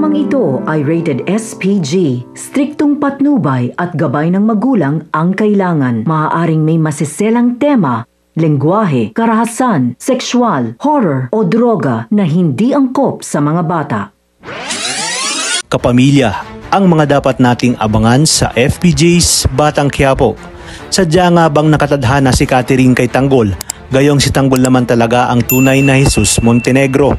Programang ito ay rated SPG. Striktong patnubay at gabay ng magulang ang kailangan. Maaaring may masiselang tema, lengguwahe, karahasan, sexual, horror o droga na hindi angkop sa mga bata. Kapamilya, ang mga dapat nating abangan sa FPJ's Batang Quiapo. Sadya nga bang nakatadhana si Catherine kay Tanggol, gayong si Tanggol naman talaga ang tunay na Jesus Montenegro.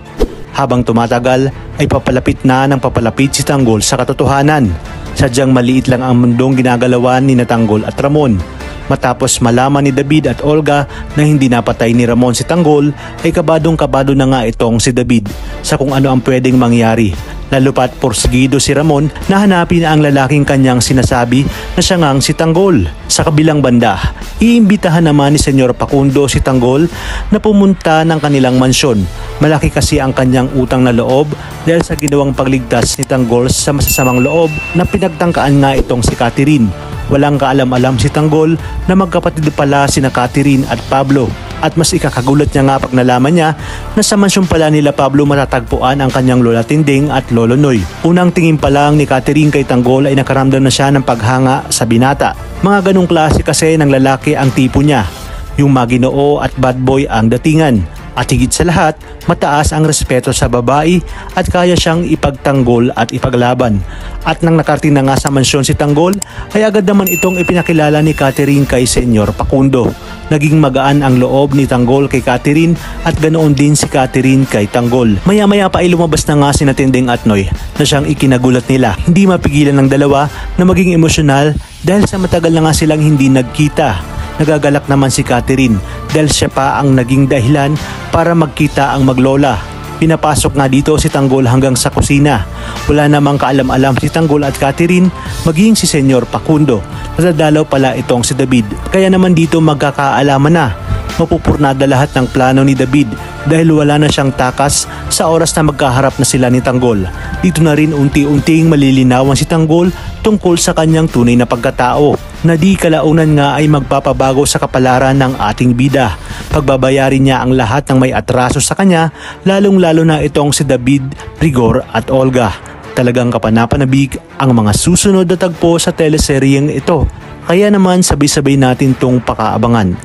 Habang tumatagal ay papalapit na ng papalapit si Tanggol sa katotohanan. Sadyang maliit lang ang mundong ginagalawan ni Tanggol at Ramon. Matapos malaman ni David at Olga na hindi napatay ni Ramon si Tanggol, ay kabadong-kabado na nga itong si David sa kung ano ang pwedeng mangyari. Lalo pat porsigido si Ramon na hanapin ang lalaking kanyang sinasabi na siya ngang si Tanggol. Sa kabilang banda, iimbitahan naman ni Senyor Facundo si Tanggol na pumunta ng kanilang mansyon. Malaki kasi ang kanyang utang na loob dahil sa ginawang pagligtas ni Tanggol sa masasamang loob na pinagtangkaan nga itong si Catherine. Walang kaalam-alam si Tanggol na magkapatid pala sina Catherine at Pablo. At mas ikakagulat niya nga pag nalaman niya na sa mansyon pala nila Pablo matatagpuan ang kanyang Lola Tinding at Lolo Noy. Unang tingin pa lang ni Catherine kay Tanggol ay nakaramdam na siya ng paghanga sa binata. Mga ganong klase kasi ng lalaki ang tipo niya. Yung maginoo at bad boy ang datingan. At higit sa lahat, mataas ang respeto sa babae at kaya siyang ipagtanggol at ipaglaban. At nang nakarating na nga sa mansyon si Tanggol, ay agad naman itong ipinakilala ni Catherine kay Senyor Facundo. Naging magaan ang loob ni Tanggol kay Catherine at ganoon din si Catherine kay Tanggol. Maya-maya pa ay lumabas na nga si Tinding at Noy na siyang ikinagulat nila. Hindi mapigilan ng dalawa na maging emosyonal dahil sa matagal na nga silang hindi nagkita. Nagagalak naman si Catherine dahil siya pa ang naging dahilan para magkita ang maglola. Pinapasok nga dito si Tanggol hanggang sa kusina. Wala namang kaalam-alam si Tanggol at Catherine maging si Senyor Facundo. Nadadalaw pala itong si David. Kaya naman dito magkakaalaman na. Mapupurnada lahat ng plano ni David dahil wala na siyang takas sa oras na magkaharap na sila ni Tanggol. Dito na rin unti-unting malilinawan si Tanggol tungkol sa kanyang tunay na pagkatao na di kalaunan nga ay magpapabago sa kapalaran ng ating bida. Pagbabayarin niya ang lahat ng may atraso sa kanya, lalong-lalo na itong si David, Rigor at Olga. Talagang kapanapanabik ang mga susunod na tagpo sa teleseryeng ito. Kaya naman sabay-sabay natin tong pakaabangan.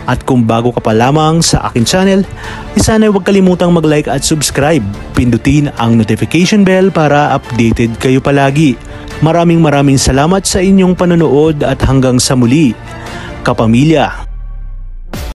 At kung bago ka pa lamang sa akin channel, sana huwag kalimutang mag-like at subscribe. Pindutin ang notification bell para updated kayo palagi. Maraming salamat sa inyong panonood at hanggang sa muli, kapamilya.